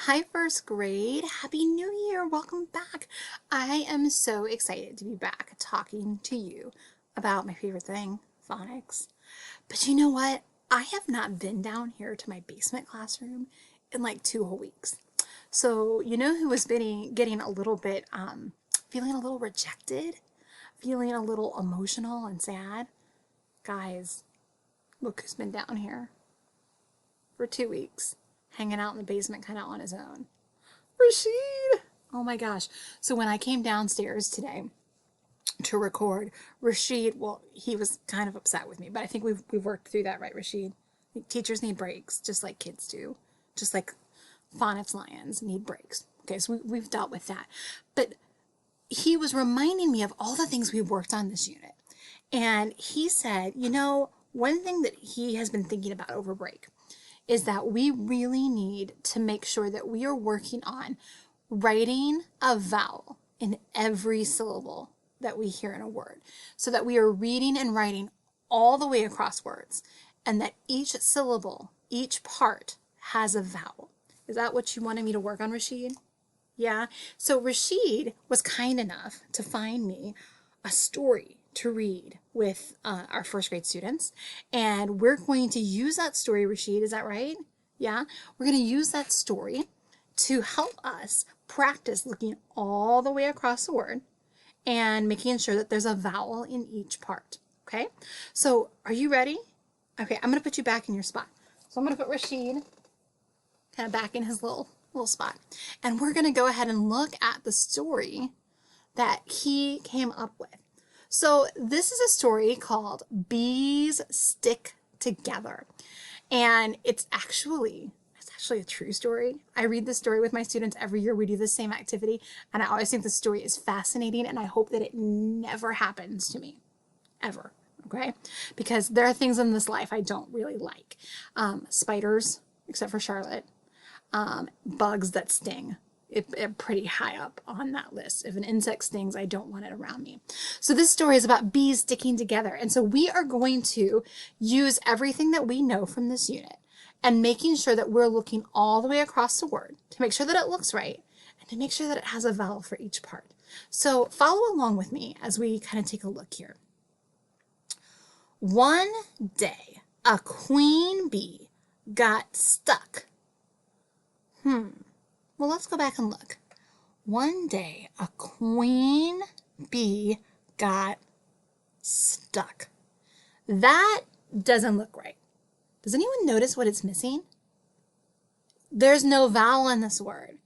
Hi, first grade. Happy New Year. Welcome back. I am so excited to be back talking to you about my favorite thing, phonics. But you know what? I have not been down here to my basement classroom in like 2 whole weeks. So, you know who was getting a little bit, feeling a little rejected, feeling a little emotional and sad? Guys, look who's been down here for 2 weeks, hanging out in the basement kind of on his own. Rashid! Oh my gosh. So when I came downstairs today to record, Rashid, well, he was kind of upset with me, but I think we've worked through that, right, Rashid? Teachers need breaks, just like kids do. Just like phonics lions need breaks. Okay, so we've dealt with that. But he was reminding me of all the things we worked on this unit. And he said, you know, one thing that he has been thinking about over break is that we really need to make sure that we are working on writing a vowel in every syllable that we hear in a word, so that we are reading and writing all the way across words, and that each syllable, each part has a vowel. Is that what you wanted me to work on, Rashid? Yeah. So Rashid was kind enough to find me a story to read with our first grade students. And we're going to use that story, Rashid, is that right? Yeah. We're going to use that story to help us practice looking all the way across the word and making sure that there's a vowel in each part. Okay. So are you ready? Okay. I'm going to put you back in your spot. So I'm going to put Rashid kind of back in his little spot. And we're going to go ahead and look at the story that he came up with. So this is a story called Bees Stick Together. And it's actually a true story. I read this story with my students every year. We do the same activity, and I always think the story is fascinating, and I hope that it never happens to me, ever, okay? Because there are things in this life I don't really like. Spiders, except for Charlotte. Bugs that sting. It pretty high up on that list. If an insect stings, I don't want it around me. So this story is about bees sticking together. And so we are going to use everything that we know from this unit and making sure that we're looking all the way across the word to make sure that it looks right and to make sure that it has a vowel for each part. So follow along with me as we kind of take a look here. One day, a queen bee got stuck. Well, let's go back and look. One day, a queen bee got stuck. That doesn't look right. Does anyone notice what it's missing? There's no vowel in this word.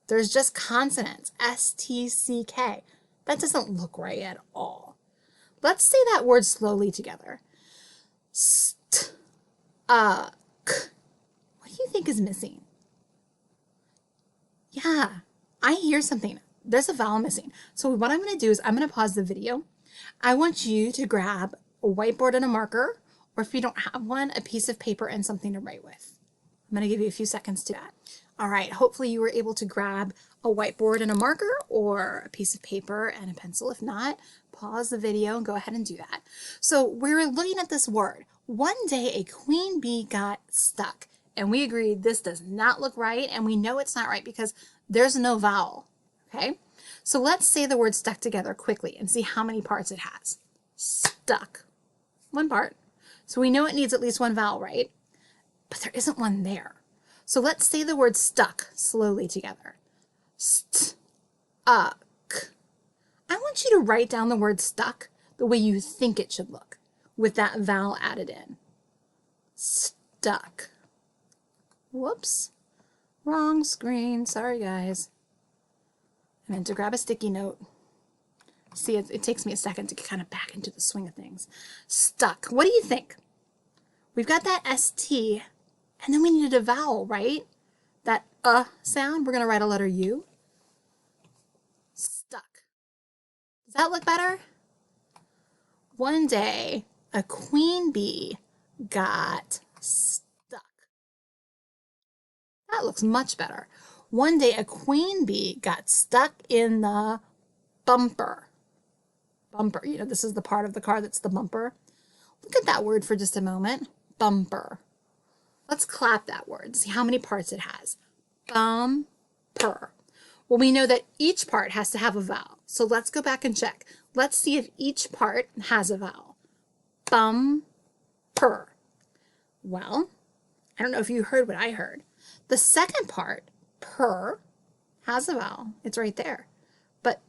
There's just consonants, S-T-C-K. That doesn't look right at all. Let's say that word slowly together. St-a-k. What do you think is missing? Yeah, I hear something. There's a vowel missing. So what I'm going to do is I'm going to pause the video. I want you to grab a whiteboard and a marker, or if you don't have one, a piece of paper and something to write with. I'm going to give you a few seconds to that. All right, hopefully you were able to grab a whiteboard and a marker or a piece of paper and a pencil. If not, pause the video and go ahead and do that. So we're looking at this word. One day a queen bee got stuck. And we agreed this does not look right, and we know it's not right because there's no vowel, okay? So let's say the word stuck together quickly and see how many parts it has. Stuck, one part. So we know it needs at least one vowel, right? But there isn't one there. So let's say the word stuck slowly together. St-a-k. I want you to write down the word stuck the way you think it should look with that vowel added in. Stuck. Whoops, wrong screen. Sorry, guys. I meant to grab a sticky note. See, it takes me a second to get kind of back into the swing of things. Stuck. What do you think? We've got that ST, and then we needed a vowel, right? That sound, we're going to write a letter U. Stuck. Does that look better? One day, a queen bee got stuck. That looks much better. One day a queen bee got stuck in the bumper. Bumper, you know, this is the part of the car that's the bumper. Look at that word for just a moment. Bumper. Let's clap that word. See how many parts it has. bumper. Well, we know that each part has to have a vowel. So let's go back and check. Let's see if each part has a vowel. Bumper. Well, I don't know if you heard what I heard. The second part, per, has a vowel. It's right there. But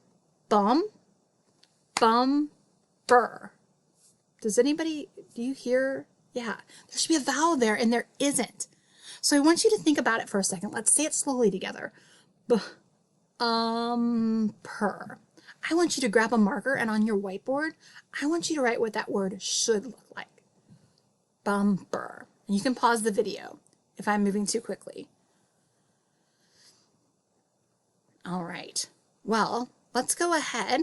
bumper. Does anybody, do you hear? Yeah, there should be a vowel there and there isn't. So I want you to think about it for a second. Let's say it slowly together. Per. I want you to grab a marker and on your whiteboard, I want you to write what that word should look like. Bumper. And you can pause the video if I'm moving too quickly. All right. Well, let's go ahead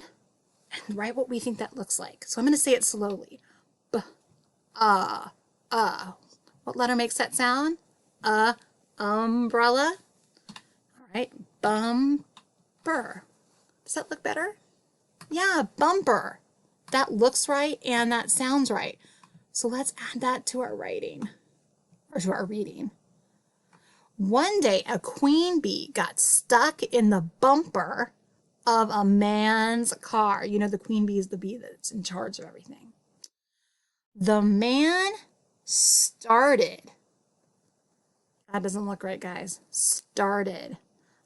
and write what we think that looks like. So I'm going to say it slowly. What letter makes that sound? Umbrella. All right. Bumper. Does that look better? Yeah, bumper. That looks right and that sounds right. So let's add that to our writing, or to our reading. One day, a queen bee got stuck in the bumper of a man's car. You know, the queen bee is the bee that's in charge of everything. The man started. That doesn't look right, guys. Started.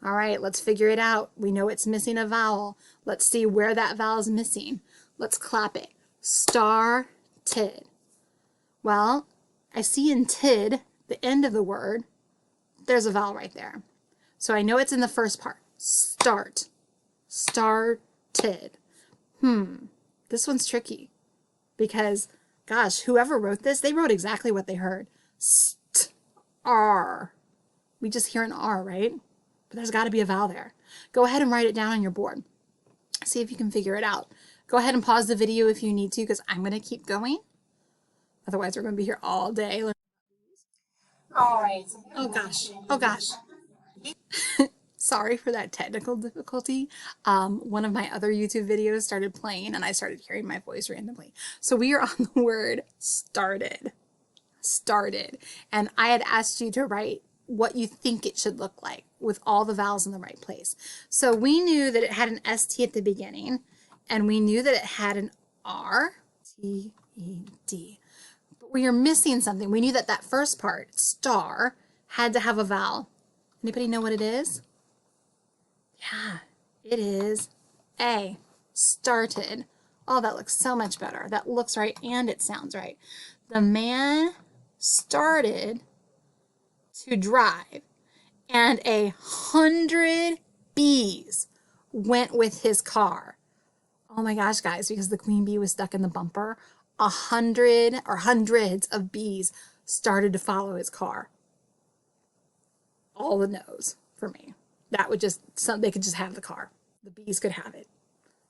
All right, let's figure it out. We know it's missing a vowel. Let's see where that vowel is missing. Let's clap it. Started. Well, I see in tid, the end of the word, there's a vowel right there. So I know it's in the first part. Start. Started. This one's tricky because, gosh, whoever wrote this, they wrote exactly what they heard. R. We just hear an R, right? But there's got to be a vowel there. Go ahead and write it down on your board. See if you can figure it out. Go ahead and pause the video if you need to, because I'm going to keep going. Otherwise, we're going to be here all day. All right. Oh, gosh. Oh, gosh. Sorry for that technical difficulty. One of my other YouTube videos started playing, and I started hearing my voice randomly. So we are on the word started. Started. And I had asked you to write what you think it should look like with all the vowels in the right place. So we knew that it had an ST at the beginning, and we knew that it had an R, T-E-D. But we are missing something. We knew that that first part, star, had to have a vowel. Anybody know what it is? Yeah, it is A. Started. Oh, that looks so much better. That looks right and it sounds right. The man started to drive, and 100 bees went with his car. Oh my gosh, guys, because the queen bee was stuck in the bumper, 100 or hundreds of bees started to follow his car. All the no's for me. That would just, they could just have the car. The bees could have it.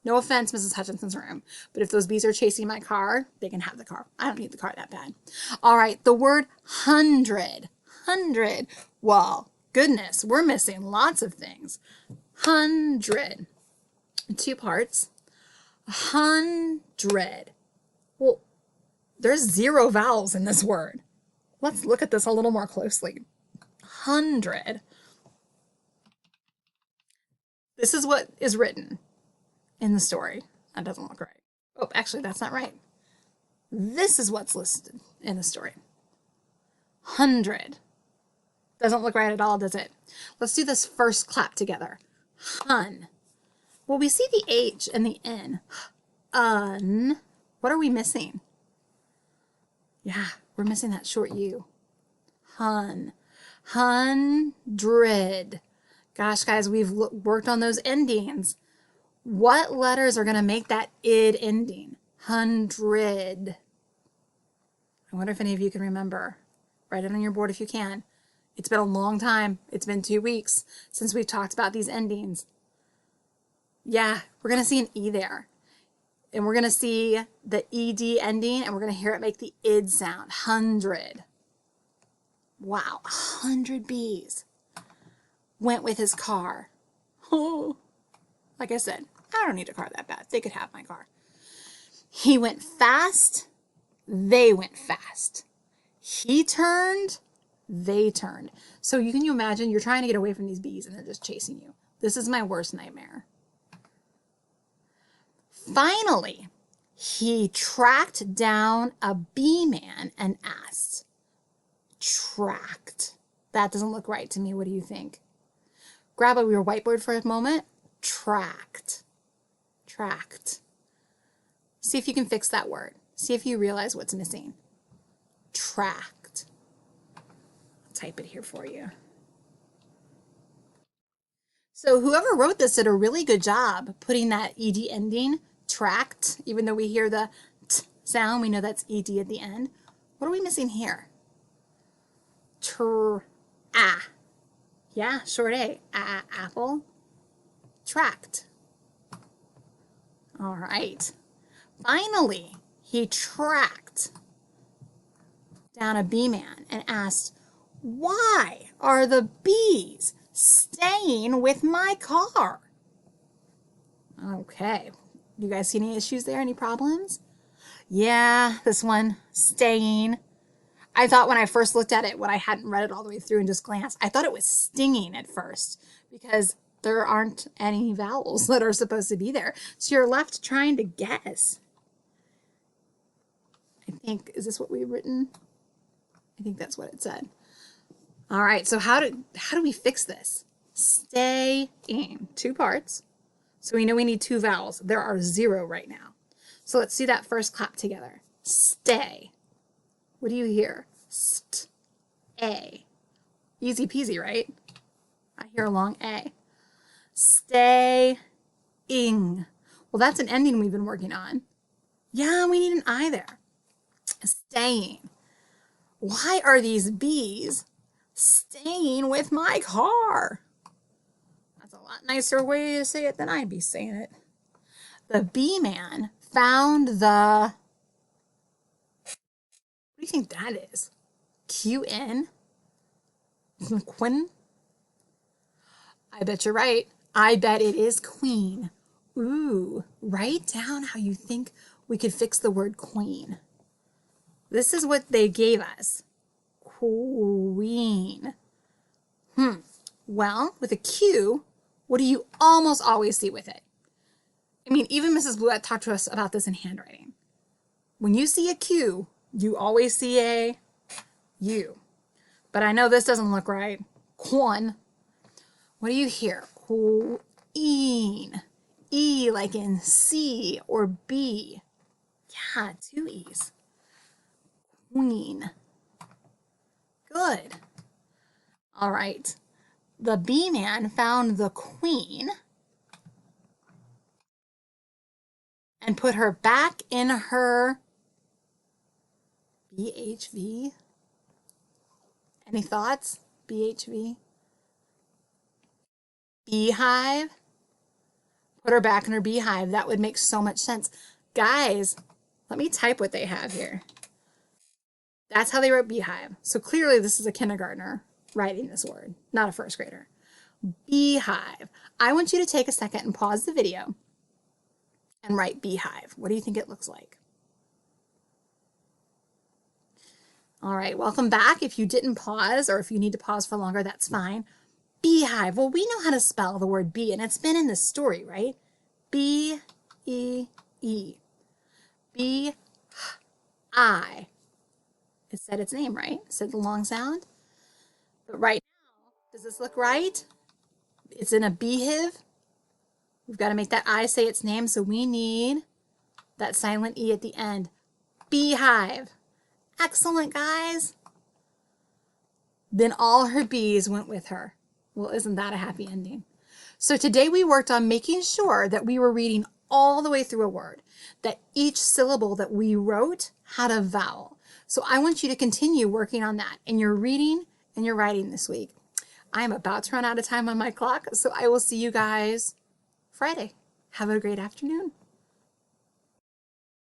No offense, Mrs. Hutchinson's room, but if those bees are chasing my car, they can have the car. I don't need the car that bad. All right, the word hundred. Hundred. Well, goodness, we're missing lots of things. Hundred. Two parts. 100. Well, there's 0 vowels in this word. Let's look at this a little more closely. 100. This is what is written in the story. That doesn't look right. Oh, actually, that's not right. This is what's listed in the story. 100. Doesn't look right at all, does it? Let's do this first clap together. Hun. Well, we see the H and the N. Un. What are we missing? Yeah, we're missing that short U. Hun. 100. Gosh, guys, we've worked on those endings. What letters are going to make that id ending? 100. I wonder if any of you can remember. Write it on your board if you can. It's been a long time. It's been 2 weeks since we've talked about these endings. Yeah, we're going to see an E there. And we're going to see the ED ending, and we're going to hear it make the id sound. 100. Wow, 100 bees went with his car. Oh, like I said, I don't need a car that bad. They could have my car. He went fast. They went fast. He turned. they turned. So you can imagine you're trying to get away from these bees and they're just chasing you. This is my worst nightmare. Finally, he tracked down a bee man and asked, tracked. That doesn't look right to me. What do you think? Grab your whiteboard for a moment. Tracked. Tracked. See if you can fix that word. See if you realize what's missing. Tracked. I'll type it here for you. So whoever wrote this did a really good job putting that ed ending, tracked, even though we hear the t sound, we know that's ed at the end. What are we missing here? Ah. Yeah, short A. Apple. Tracked. All right. Finally, he tracked down a bee man and asked, why are the bees staying with my car? Okay. You guys see any issues there? Any problems? Yeah, this one, staying. I thought when I first looked at it, when I hadn't read it all the way through and just glanced, I thought it was stinging at first because there aren't any vowels that are supposed to be there. So you're left trying to guess. I think, is this what we've written? I think that's what it said. All right, so how do we fix this? Staying, 2 parts. So we know we need 2 vowels. There are 0 right now. So let's see that first clap together. Stay. What do you hear? St-a. Easy peasy, right? I hear a long A. Stay-ing. Well, that's an ending we've been working on. Yeah, we need an I there. Staying. Why are these bees staying with my car? That's a lot nicer way to say it than I'd be saying it. The bee man found the, what do you think that is? Q-N? Quinn? I bet you're right. I bet it is queen. Ooh, write down how you think we could fix the word queen. This is what they gave us. Queen. Well, with a Q, what do you almost always see with it? I mean, even Mrs. Bluette talked to us about this in handwriting. When you see a Q, you always see a U. But I know this doesn't look right. Quan. What do you hear? Queen. E like in C or B. Yeah, 2 E's. Queen. Good. All right. The bee man found the queen and put her back in her BHV. Any thoughts? BHV? Beehive? Put her back in her beehive. That would make so much sense. Guys, let me type what they have here. That's how they wrote beehive. So clearly this is a kindergartner writing this word, not a first grader. Beehive. I want you to take a second and pause the video and write beehive. What do you think it looks like? All right, welcome back. If you didn't pause or if you need to pause for longer, that's fine. Beehive. Well, we know how to spell the word bee, and it's been in the story, right? B-E-E. B-I. It said its name, right? It said the long sound. But right now, does this look right? It's in a beehive. We've got to make that I say its name, so we need that silent E at the end. Beehive. Excellent, guys. Then all her bees went with her. Well, isn't that a happy ending? So today we worked on making sure that we were reading all the way through a word, that each syllable that we wrote had a vowel. So I want you to continue working on that in your reading and your writing this week. I am about to run out of time on my clock, so I will see you guys Friday. Have a great afternoon.